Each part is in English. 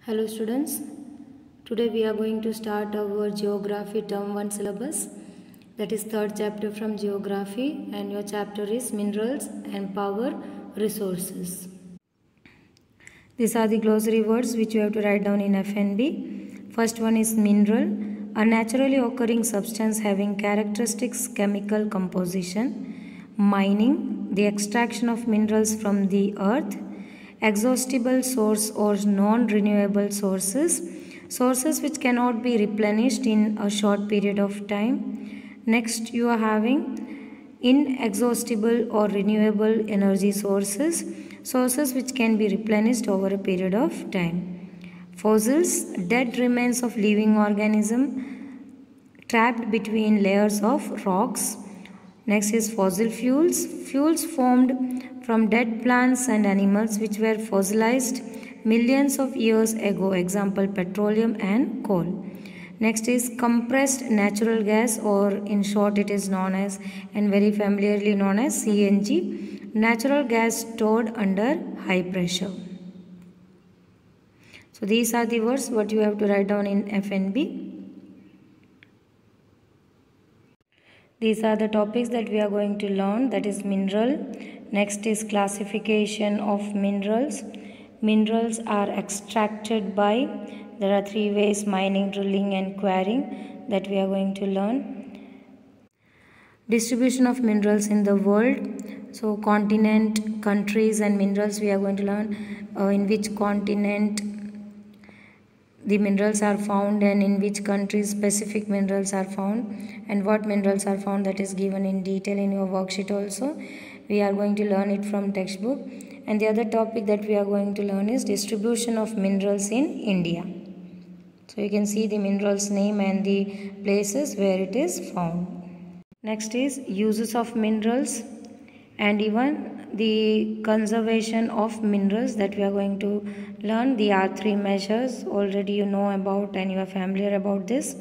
Hello students, today we are going to start our geography term 1 syllabus, that is third chapter from geography, and your chapter is minerals and power resources. These are the glossary words which you have to write down in FNB. First one is mineral, a naturally occurring substance having characteristics chemical composition. Mining, the extraction of minerals from the earth. Exhaustible source or non-renewable sources, sources which cannot be replenished in a short period of time. Next you are having inexhaustible or renewable energy sources, sources which can be replenished over a period of time. Fossils, dead remains of living organism trapped between layers of rocks. Next is fossil fuels, fuels formed from dead plants and animals which were fossilized millions of years ago, example petroleum and coal. Next is compressed natural gas, or in short it is known as and very familiarly known as CNG, natural gas stored under high pressure. So these are the words what you have to write down in FNB. These are the topics that we are going to learn, that is mineral. Next is classification of minerals. Minerals are extracted by, there are three ways: mining, drilling and quarrying, that we are going to learn. Distribution of minerals in the world. So continent, countries and minerals we are going to learn. In which continent the minerals are found and in which countries specific minerals are found and what minerals are found, that is given in detail in your worksheet also. We are going to learn it from textbook. And the other topic that we are going to learn is distribution of minerals in India. So you can see the minerals name and the places where it is found. Next is uses of minerals and even the conservation of minerals, that we are going to learn. The R3 measures already you know about and you are familiar about this.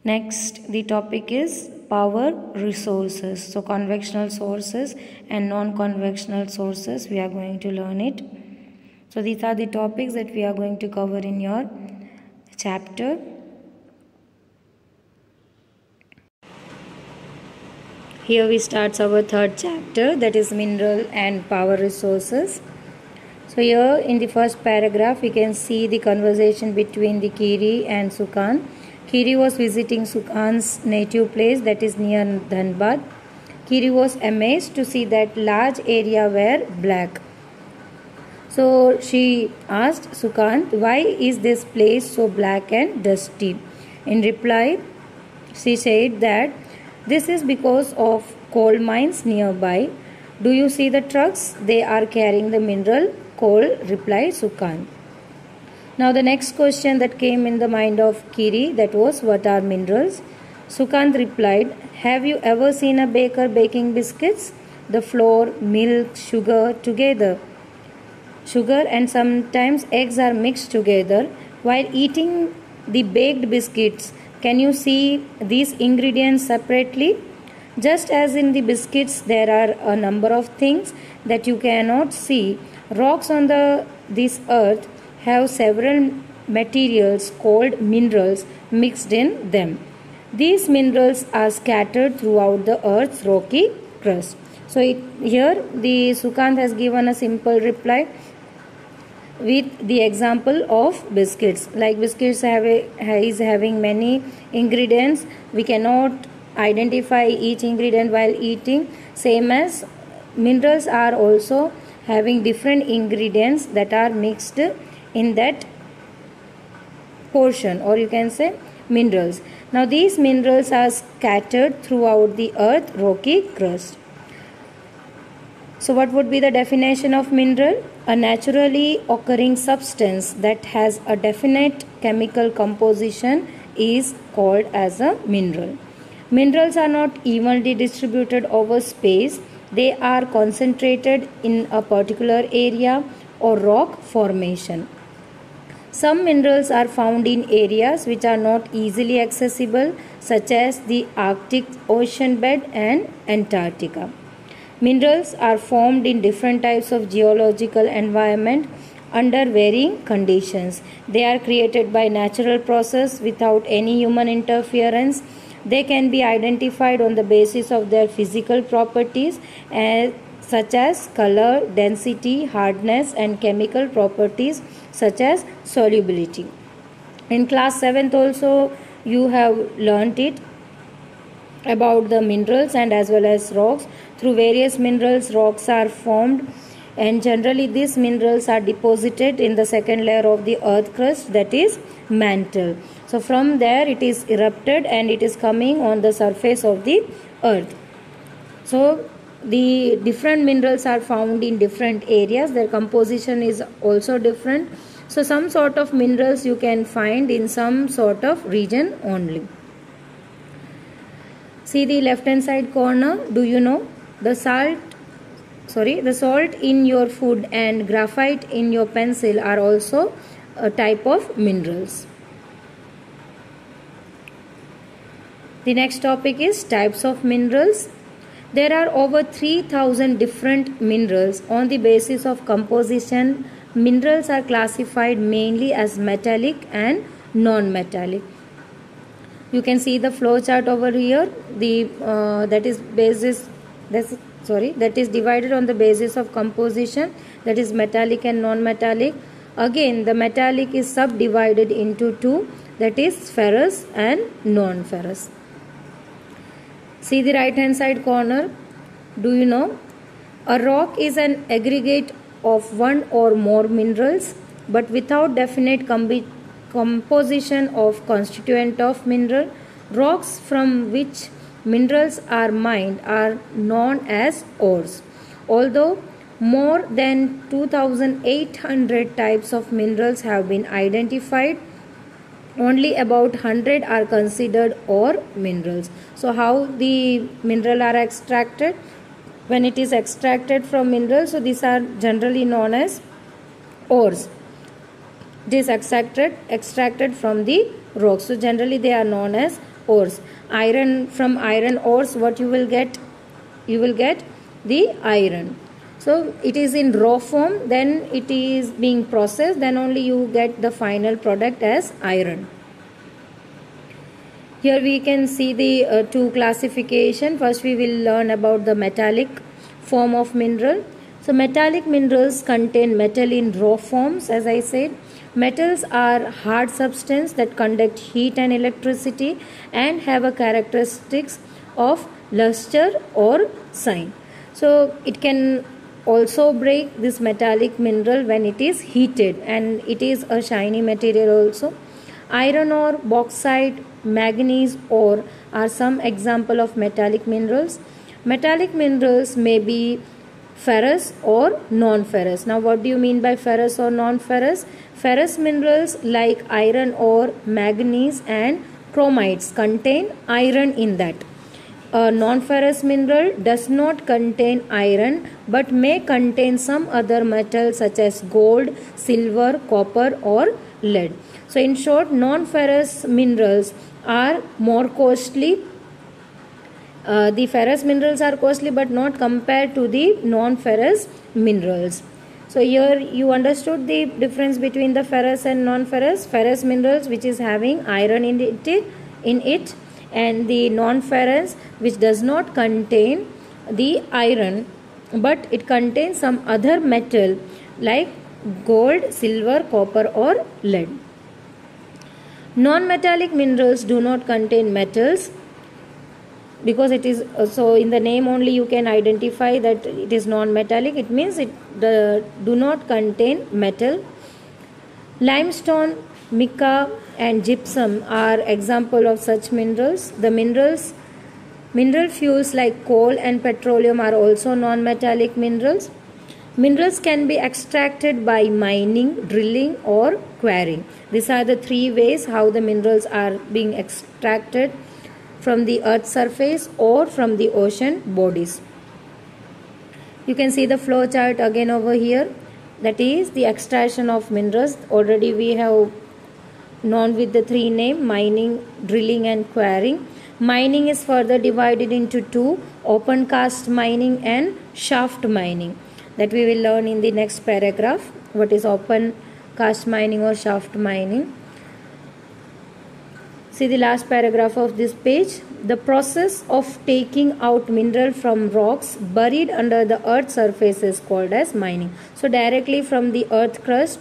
Next, the topic is power resources. So conventional sources and non-conventional sources, we are going to learn it. So these are the topics that we are going to cover in your chapter. Here we start our third chapter, that is mineral and power resources. So here in the first paragraph we can see the conversation between the Kiri and Sukan. Kiri was visiting Sukan's native place, that is near Dhanbad. Kiri was amazed to see that large area were black. So she asked Sukan, why is this place so black and dusty? In reply, she said that this is because of coal mines nearby. Do you see the trucks? They are carrying the mineral coal, replied Sukan. Now the next question that came in the mind of Kiri, that was, what are minerals? Sukant replied, have you ever seen a baker baking biscuits? The flour, milk, sugar together. Sugar and sometimes eggs are mixed together. While eating the baked biscuits, can you see these ingredients separately? Just as in the biscuits there are a number of things that you cannot see, rocks on this earth have several materials called minerals mixed in them. These minerals are scattered throughout the earth's rocky crust. So here the Sukant has given a simple reply with the example of biscuits. Like biscuits is having many ingredients, we cannot identify each ingredient while eating. Same as minerals are also having different ingredients that are mixed in that portion, or you can say minerals. Now these minerals are scattered throughout the earth rocky crust. So what would be the definition of mineral? A naturally occurring substance that has a definite chemical composition is called as a mineral. Minerals are not evenly distributed over space. They are concentrated in a particular area or rock formation. Some minerals are found in areas which are not easily accessible, such as the Arctic ocean bed and Antarctica. Minerals are formed in different types of geological environment under varying conditions. They are created by natural process without any human interference. They can be identified on the basis of their physical properties such as color, density, hardness, and chemical properties such as solubility. In class 7th also you have learnt it about the minerals and as well as rocks. Through various minerals, rocks are formed, and generally these minerals are deposited in the second layer of the earth crust, that is mantle. So from there it is erupted and it is coming on the surface of the earth. So the different minerals are found in different areas. Their composition is also different. So some sort of minerals you can find in some sort of region only. See the left hand side corner. Do you know the salt in your food and graphite in your pencil are also a type of minerals. The next topic is types of minerals. There are over 3000 different minerals. On the basis of composition, minerals are classified mainly as metallic and non-metallic. You can see the flow chart over here. That is divided on the basis of composition, that is metallic and non-metallic. Again, the metallic is subdivided into two, that is ferrous and non-ferrous. See the right hand side corner. Do you know a rock is an aggregate of one or more minerals but without definite composition of constituent of mineral. Rocks from which minerals are mined are known as ores. Although more than 2800 types of minerals have been identified, only about 100 are considered ore minerals. So how the mineral are extracted? When it is extracted from minerals, so these are generally known as ores. It is extracted from the rocks. So generally they are known as ores. From iron ores, what you will get? You will get the iron. So it is in raw form, then it is being processed, then only you get the final product as iron. Here we can see the two classification. First we will learn about the metallic form of mineral. So metallic minerals contain metal in raw forms, as I said. Metals are hard substance that conduct heat and electricity and have a characteristics of luster or shine. So it can also break this metallic mineral when it is heated, and it is a shiny material also. Iron ore, bauxite, manganese ore are some example of metallic minerals. Metallic minerals may be ferrous or non-ferrous. Now what do you mean by ferrous or non-ferrous? Ferrous minerals like iron ore, manganese and chromites contain iron in that. A non-ferrous mineral does not contain iron but may contain some other metal such as gold, silver, copper or lead. So in short, non-ferrous minerals are more costly. The ferrous minerals are costly but not compared to the non-ferrous minerals. So here you understood the difference between the ferrous and non-ferrous. Ferrous minerals which is having iron in it, and the non-ferrous which does not contain the iron but it contains some other metal like gold, silver, copper or lead. Non-metallic minerals do not contain metals because it is so in the name only you can identify that it is non-metallic. It means it do not contain metal. Limestone, mica and gypsum are example of such minerals. The mineral fuels like coal and petroleum are also non-metallic minerals. Minerals can be extracted by mining, drilling or quarrying. These are the three ways how the minerals are being extracted from the earth's surface or from the ocean bodies. You can see the flow chart again over here. That is the extraction of minerals. Already we have known with the three names: mining, drilling and quarrying. Mining is further divided into two: open cast mining and shaft mining, that we will learn in the next paragraph. what is open cast mining or shaft mining. See the last paragraph of this page. The process of taking out mineral from rocks buried under the earth surface is called as mining. So directly from the earth crust,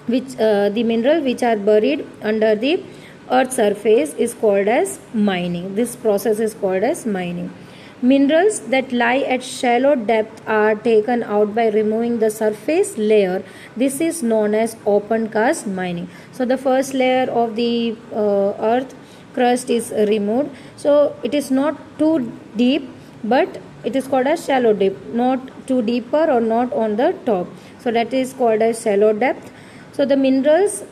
which the mineral which are buried under the earth surface is called as mining. This process is called as mining. Minerals that lie at shallow depth are taken out by removing the surface layer. This is known as open cast mining. So the first layer of the earth crust is removed. So it is not too deep, but it is called as shallow depth, not too deeper or not on the top. So that is called as shallow depth. So the minerals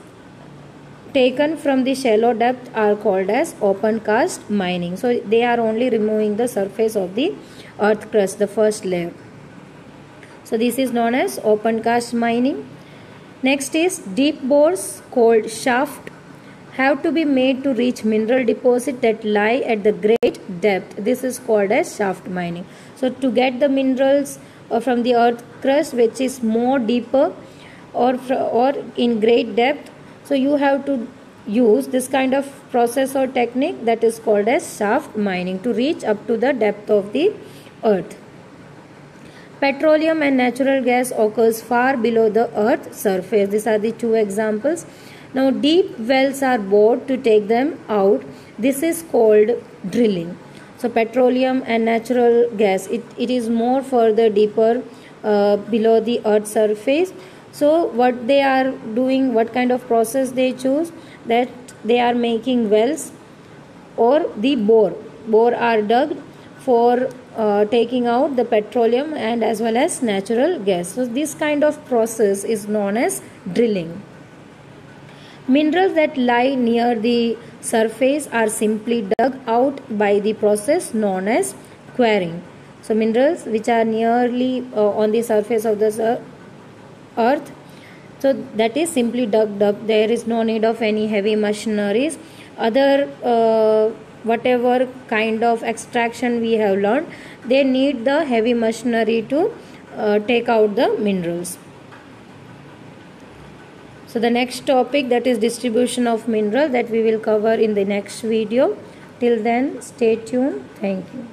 taken from the shallow depth are called as open cast mining. So they are only removing the surface of the earth crust, the first layer. So this is known as open cast mining. Next is deep bores called shaft have to be made to reach mineral deposit that lie at the great depth. This is called as shaft mining. So to get the minerals from the earth crust which is more deeper or in great depth, so you have to use this kind of process or technique that is called as shaft mining to reach up to the depth of the earth. Petroleum and natural gas occurs far below the earth surface. These are the two examples. Now deep wells are bored to take them out. This is called drilling. So petroleum and natural gas, it is more further deeper below the earth surface. So what they are doing, what kind of process they choose, that they are making wells or the bore are dug for taking out the petroleum and as well as natural gas. So this kind of process is known as drilling. Minerals that lie near the surface are simply dug out by the process known as quarrying. So minerals which are nearly on the surface of the earth, so that is simply dug up. There is no need of any heavy machineries. Other whatever kind of extraction we have learned, they need the heavy machinery to take out the minerals. So the next topic, that is distribution of mineral, that we will cover in the next video. Till then, stay tuned. Thank you.